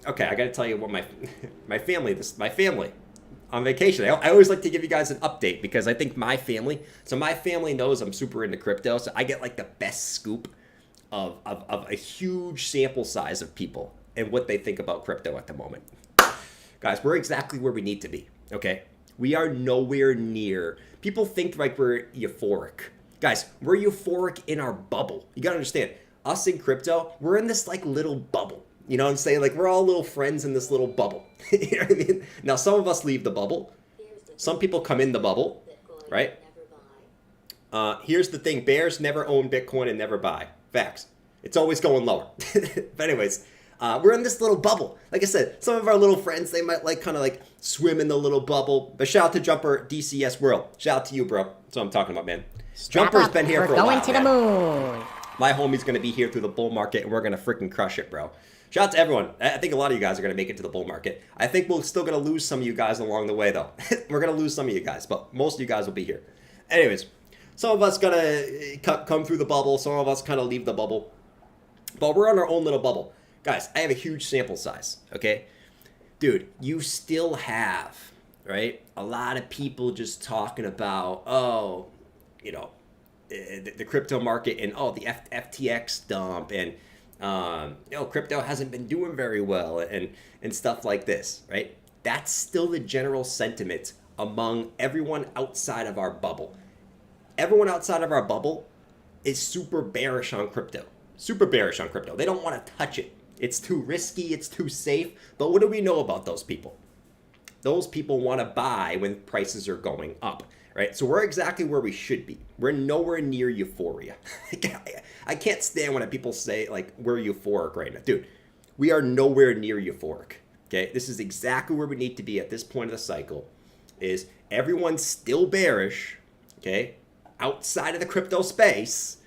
Okay, I got to tell you what my family on vacation. I always like to give you guys an update because I think my family knows I'm super into crypto. So I get the best scoop of a huge sample size of people and what they think about crypto at the moment. Guys, we're exactly where we need to be, okay? We are nowhere near. People think we're euphoric. Guys, we're euphoric in our bubble. You gotta understand, us in crypto, we're in this little bubble. You know what I'm saying? We're all little friends in this little bubble. You know what I mean? Now, some of us leave the bubble. Some people come in the bubble, right? Here's the thing. Bears never own Bitcoin and never buy. Facts. It's always going lower. But anyways, we're in this little bubble. Like I said, some of our little friends, they might swim in the little bubble. But shout out to Jumper DCS World. Shout out to you, bro. That's what I'm talking about, man. Jumper's been here for a while. We're going to the moon. My homie's going to be here through the bull market, and we're going to freaking crush it, bro. Shout out to everyone. I think a lot of you guys are going to make it to the bull market. I think we're still going to lose some of you guys along the way, though. We're going to lose some of you guys, but most of you guys will be here. Anyways, some of us going to come through the bubble. Some of us kind of leave the bubble. But we're on our own little bubble. Guys, I have a huge sample size, okay? Dude, you still have, right, a lot of people just talking about, the crypto market and, the FTX dump and, crypto hasn't been doing very well and stuff like this, right? That's still the general sentiment among everyone outside of our bubble. Everyone outside of our bubble is super bearish on crypto. Super bearish on crypto. They don't want to touch it. It's too risky. It's too safe. But what do we know about those people? those people want to buy when prices are going up, right? So we're exactly where we should be. We're nowhere near euphoria. I can't stand when people say like we're euphoric right now. Dude, we are nowhere near euphoric. Okay, this is exactly where we need to be at this point of the cycle. Is everyone's still bearish, okay, outside of the crypto space,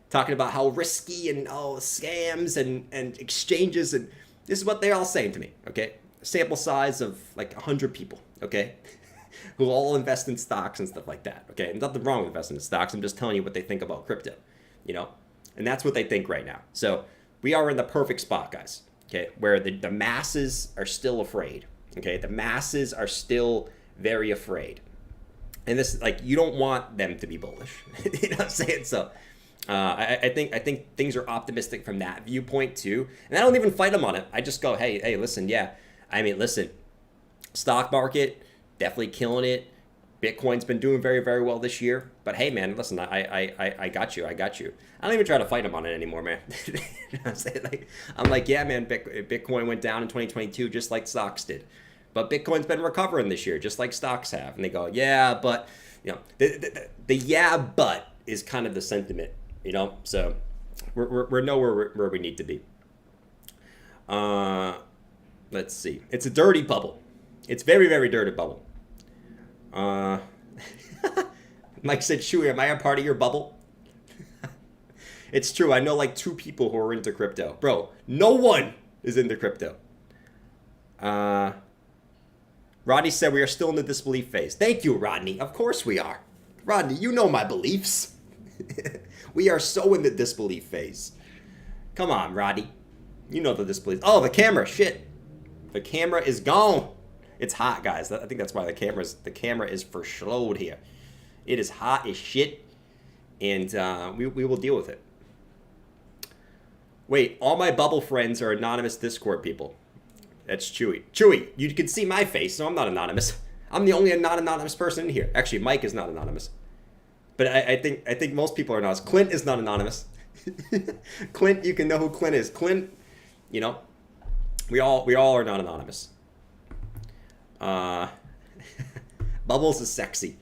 talking about how risky and scams and exchanges, and this is what they're all saying to me, okay? A sample size of like 100 people, okay, who all invest in stocks and stuff like that, okay? And nothing wrong with investing in stocks. I'm just telling you what they think about crypto, you know? And that's what they think right now. So we are in the perfect spot, guys, okay, where the masses are still afraid, okay? The masses are still very afraid. And this, like, you don't want them to be bullish. You know what I'm saying? So I think things are optimistic from that viewpoint too. And I don't even fight them on it. I just go, hey, listen, yeah. I mean, listen, stock market, definitely killing it. Bitcoin's been doing very, very well this year. But hey, man, listen, I got you. I don't even try to fight them on it anymore, man. You know what I'm saying? Like, I'm like, yeah, man, Bitcoin went down in 2022 just like stocks did. But Bitcoin's been recovering this year, just like stocks have. And they go, yeah, but, you know, the yeah, but is kind of the sentiment, you know? So we're nowhere where we need to be. Let's see. It's a dirty bubble. It's very, very dirty bubble. Mike said, Chewy, am I a part of your bubble? It's true. I know like 2 people who are into crypto. Bro, no one is into crypto. Rodney said we are still in the disbelief phase. Thank you, Rodney. Of course we are. Rodney, you know my beliefs. We are so in the disbelief phase. Come on, Rodney. You know the disbelief. Oh, the camera. Shit. The camera is gone. It's hot, guys. I think that's why the camera is for slowed here. It is hot as shit. And we will deal with it. Wait, all my bubble friends are anonymous Discord people. That's Chewy. Chewy, you can see my face, so I'm not anonymous. I'm the only non-anonymous person in here. Actually, Mike is not anonymous. But I think most people are anonymous. Clint is not anonymous. Clint, you can know who Clint is. Clint, you know, we all are not anonymous. Bubbles is sexy.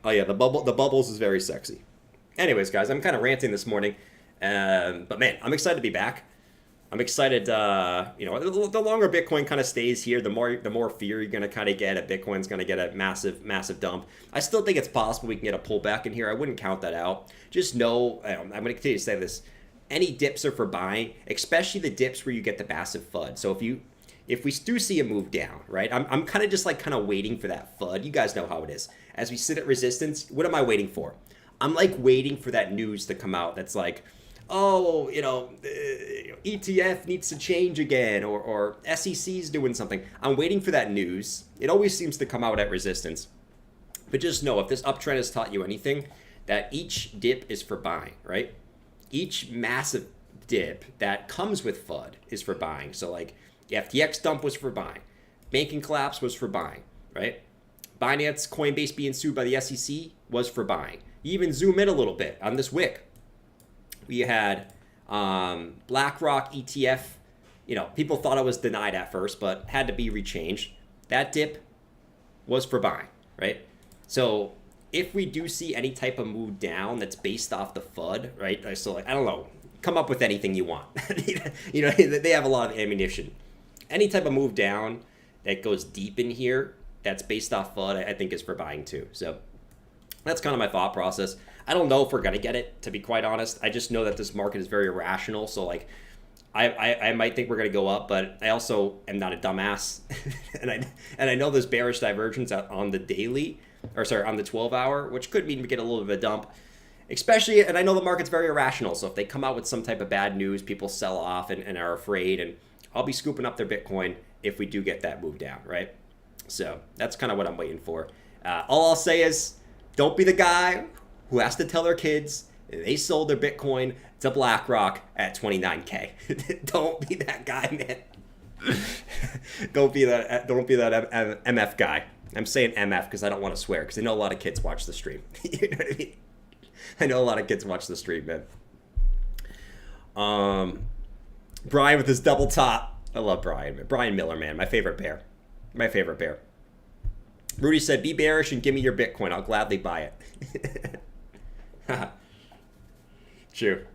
Oh yeah, the bubbles is very sexy. Anyways, guys, I'm kind of ranting this morning, but man, I'm excited to be back. I'm excited, you know, the longer Bitcoin kind of stays here, the more fear you're going to kind of get at Bitcoin's going to get a massive, massive dump. I still think it's possible we can get a pullback in here. I wouldn't count that out. Just know, I'm going to continue to say this, any dips are for buying, especially the dips where you get the massive FUD. So if we do see a move down, right, I'm kind of just like kind of waiting for that FUD. You guys know how it is. As we sit at resistance, what am I waiting for? I'm like waiting for that news to come out that's like, oh, you know, ETF needs to change again, or SEC's doing something. I'm waiting for that news. It always seems to come out at resistance. But just know, if this uptrend has taught you anything, that each dip is for buying, right? Each massive dip that comes with FUD is for buying. So like, the FTX dump was for buying. Banking collapse was for buying, right? Binance, Coinbase being sued by the SEC was for buying. You even zoom in a little bit on this wick. We had BlackRock ETF. You know, people thought it was denied at first, but had to be rechanged. That dip was for buying, right? So if we do see any type of move down that's based off the FUD, right? So like, I don't know, come up with anything you want. You know, they have a lot of ammunition. Any type of move down that goes deep in here that's based off FUD, I think is for buying too. So that's kind of my thought process. I don't know if we're going to get it, to be quite honest. I just know that this market is very irrational. So, like, I might think we're going to go up, but I also am not a dumbass. and I know there's bearish divergence on the daily, on the 12-hour, which could mean we get a little bit of a dump. Especially, and I know the market's very irrational. So if they come out with some type of bad news, people sell off and are afraid. And I'll be scooping up their Bitcoin if we do get that move down, right? So that's kind of what I'm waiting for. All I'll say is, don't be the guy who has to tell their kids they sold their Bitcoin to BlackRock at 29K. Don't be that guy, man. Don't be that MF guy. I'm saying MF because I don't want to swear, because I know a lot of kids watch the stream. You know what I mean? I know a lot of kids watch the stream, man. Brian with his double top. I love Brian, man. Brian Miller, man. My favorite bear. My favorite bear. Rudy said, be bearish and give me your Bitcoin. I'll gladly buy it. True.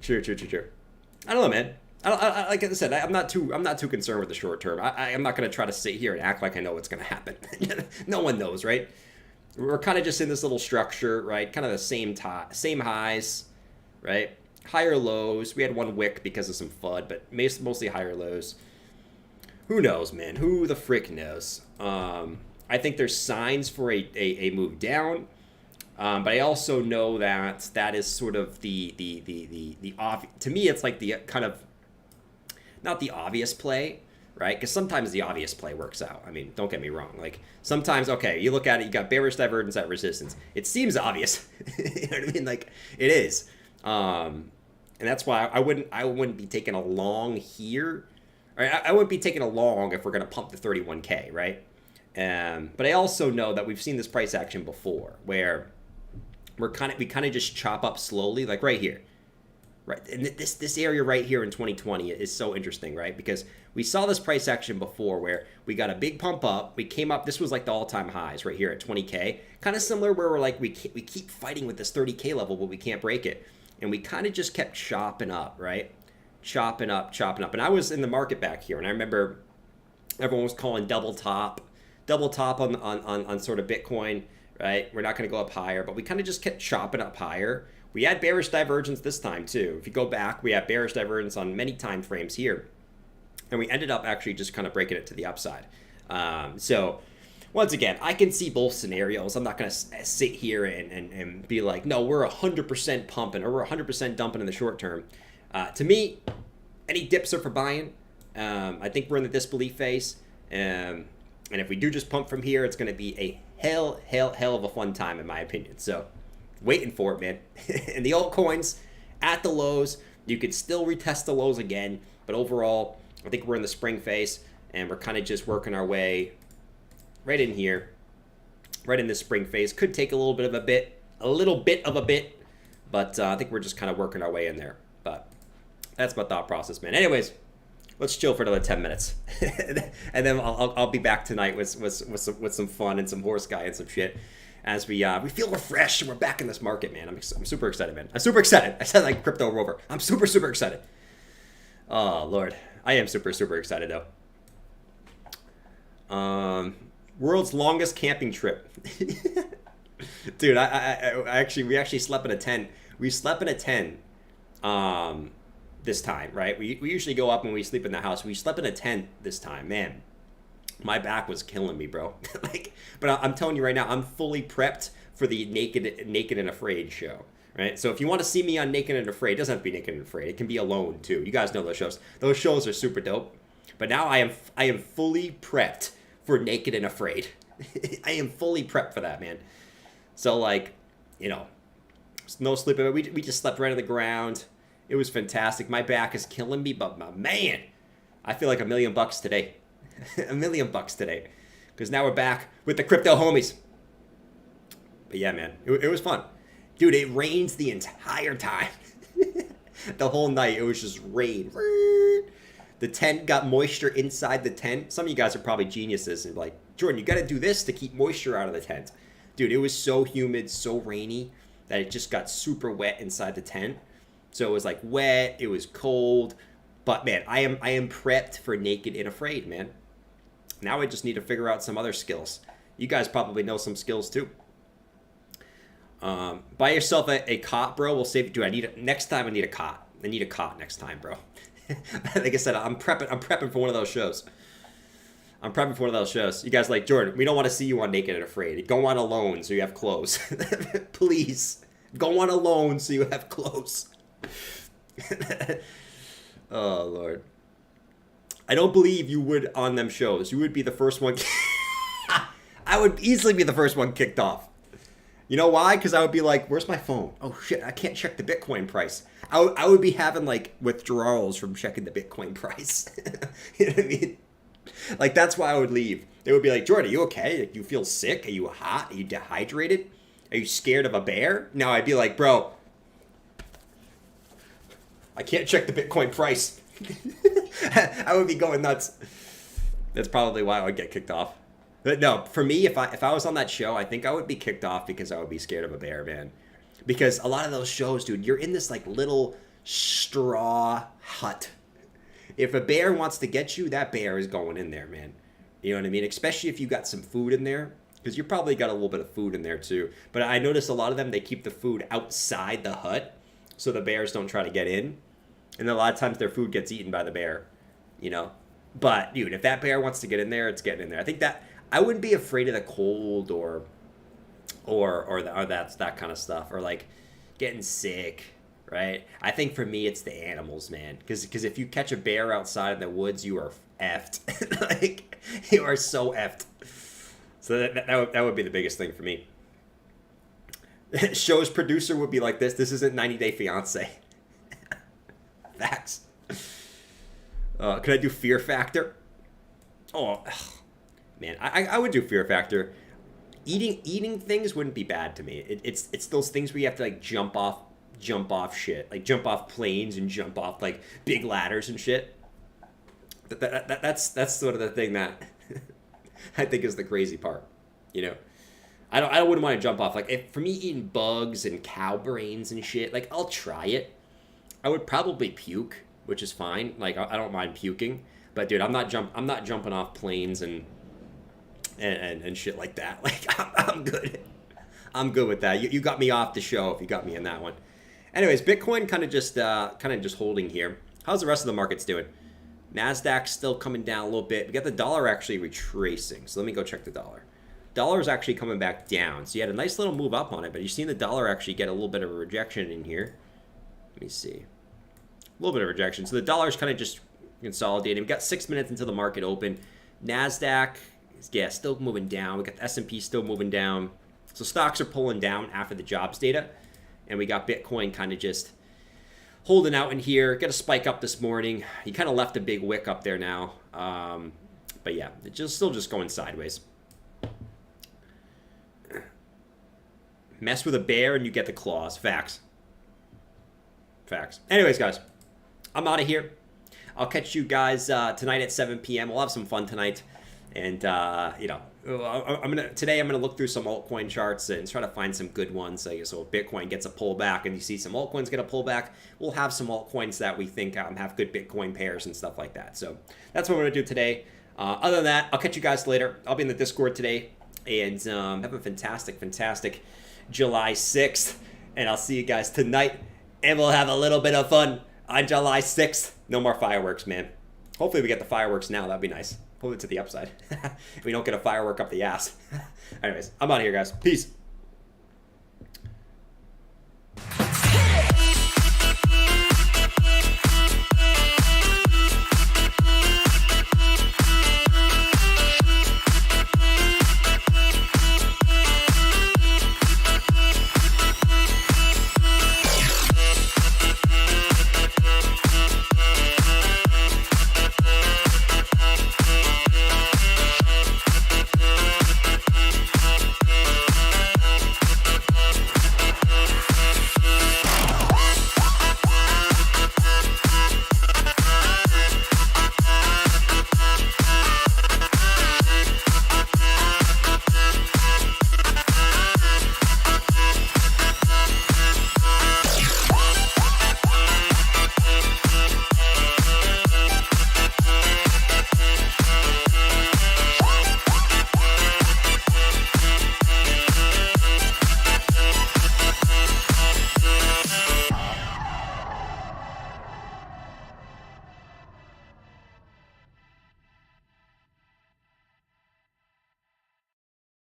I don't know, man. Like I said, I'm not too concerned with the short term. I'm not going to try to sit here and act like I know what's going to happen. No one knows, right? We're kind of just in this little structure, right? Kind of the same highs, right? Higher lows. We had one wick because of some FUD, but mostly higher lows. Who knows, man? Who the frick knows? I think there's signs for a move down, but I also know that is sort of the to me, it's like the kind of not the obvious play, right? Because sometimes the obvious play works out. I mean, don't get me wrong. Like sometimes, okay, you look at it, you got bearish divergence at resistance. It seems obvious. You know what I mean? Like it is, and that's why I wouldn't be taking a long here. Right? I wouldn't be taking a long if we're gonna pump the 31K, right? But I also know that we've seen this price action before, where we kind of just chop up slowly, like right here. Right, and this area right here in 2020 is so interesting, right? Because we saw this price action before where we got a big pump up. We came up. This was like the all-time highs right here at 20K. Kind of similar where we're like we keep fighting with this 30K level, but we can't break it. And we kind of just kept chopping up, right? Chopping up. And I was in the market back here, and I remember everyone was calling double top on sort of Bitcoin, right? We're not going to go up higher, but we kind of just kept chopping up higher. We had bearish divergence this time too. If you go back, we had bearish divergence on many time frames here. And we ended up actually just kind of breaking it to the upside. So once again, I can see both scenarios. I'm not going to sit here and be like, no, we're 100% pumping or we're 100% dumping in the short term. To me, any dips are for buying. I think we're in the disbelief phase. And if we do just pump from here, it's going to be a hell of a fun time in my opinion. So waiting for it, man. And the altcoins at the lows, you could still retest the lows again, but overall, I think we're in the spring phase, and we're kind of just working our way right in here, right in this spring phase. Could take a little bit of a bit, but I think we're just kind of working our way in there. But that's my thought process, man. Anyways, let's chill for another 10 minutes, and then I'll be back tonight with some fun and some horse guy and some shit. As we feel refreshed and we're back in this market, man. I'm super excited, man. I'm super excited. I said like crypto rover. I'm super excited. Oh Lord, I am super excited though. World's longest camping trip, dude. We actually slept in a tent. We slept in a tent. This time, right? We usually go up and we sleep in the house. We slept in a tent this time, man. My back was killing me, bro. But I'm telling you right now, I'm fully prepped for the Naked and Afraid show, right? So if you want to see me on Naked and Afraid, it doesn't have to be Naked and Afraid. It can be Alone too. You guys know those shows. Those shows are super dope. But now I am fully prepped for Naked and Afraid. I am fully prepped for that, man. So like, you know, no sleeping. We just slept right on the ground. It was fantastic. My back is killing me, but man, I feel like $1 million today. $1 million today, because now we're back with the crypto homies. But yeah, man, it was fun, dude. It rains the entire time. The whole night it was just rain. The tent got moisture inside the tent. Some of you guys are probably geniuses and like, Jordan, you got to do this to keep moisture out of the tent. Dude, it was so humid, so rainy that it just got super wet inside the tent. So it was like wet, it was cold. But man, I am prepped for Naked and Afraid, man. Now I just need to figure out some other skills. You guys probably know some skills too. Buy yourself a cot, bro. We'll save it. Dude, next time I need a cot. I need a cot next time, bro. Like I said, I'm prepping for one of those shows. You guys like, Jordan, we don't want to see you on Naked and Afraid. Go on Alone so you have clothes. Please. Go on Alone so you have clothes. Oh, Lord. I don't believe you would on them shows. You would be the first one. I would easily be the first one kicked off. You know why? Because I would be like, where's my phone? Oh, shit, I can't check the Bitcoin price. I would be having, like, withdrawals from checking the Bitcoin price. You know what I mean? Like, that's why I would leave. They would be like, Jordan, are you okay? Like, you feel sick? Are you hot? Are you dehydrated? Are you scared of a bear? No, I'd be like, bro, I can't check the Bitcoin price. I would be going nuts. That's probably why I would get kicked off. But no, for me, if I was on that show, I think I would be kicked off because I would be scared of a bear, man. Because a lot of those shows, dude, you're in this like little straw hut. If a bear wants to get you, that bear is going in there, man. You know what I mean? Especially if you got some food in there, because you probably got a little bit of food in there too. But I noticed a lot of them, they keep the food outside the hut so the bears don't try to get in. And a lot of times their food gets eaten by the bear, you know? But dude, if that bear wants to get in there, it's getting in there. I think that I wouldn't be afraid of the cold or that's that kind of stuff, or like getting sick, right? I think for me it's the animals, man, because if you catch a bear outside in the woods, you are effed. Like, you are so effed. So that would be the biggest thing for me. Show's producer would be like, this isn't 90 Day Fiance. Facts. Could I do Fear Factor? Oh, man, I would do Fear Factor. Eating things wouldn't be bad to me. It's those things where you have to like jump off shit, like jump off planes and jump off like big ladders and shit. That's sort of the thing that I think is the crazy part. You know, I wouldn't want to jump off. Like, if for me, eating bugs and cow brains and shit, like, I'll try it. I would probably puke, which is fine. Like, I don't mind puking, but dude, I'm not jumping off planes and shit like that. Like, I'm good. I'm good with that. You got me off the show if you got me in that one. Anyways, Bitcoin kind of just holding here. How's the rest of the markets doing? Nasdaq's still coming down a little bit. We got the dollar actually retracing. So let me go check the dollar. Dollar is actually coming back down. So you had a nice little move up on it, but you've seen the dollar actually get a little bit of a rejection in here. Let me see. A little bit of rejection. So the dollar's kind of just consolidating. We got 6 minutes until the market open. Nasdaq, yeah, still moving down. We got the S&P still moving down. So stocks are pulling down after the jobs data. And we got Bitcoin kind of just holding out in here. Got a spike up this morning. He kind of left a big wick up there now. But yeah, it's still just going sideways. Mess with a bear and you get the claws. Facts. Facts. Anyways, guys, I'm out of here. I'll catch you guys tonight at 7 p.m. We'll have some fun tonight. And, you know, today I'm gonna look through some altcoin charts and try to find some good ones. So if Bitcoin gets a pullback and you see some altcoins get a pullback, we'll have some altcoins that we think have good Bitcoin pairs and stuff like that. So that's what we're gonna do today. Other than that, I'll catch you guys later. I'll be in the Discord today, and have a fantastic July 6th. And I'll see you guys tonight, and we'll have a little bit of fun on July 6th. No more fireworks, man. Hopefully we get the fireworks now. That'd be nice. Hold it to the upside. We don't get a firework up the ass. Anyways, I'm out of here, guys. Peace.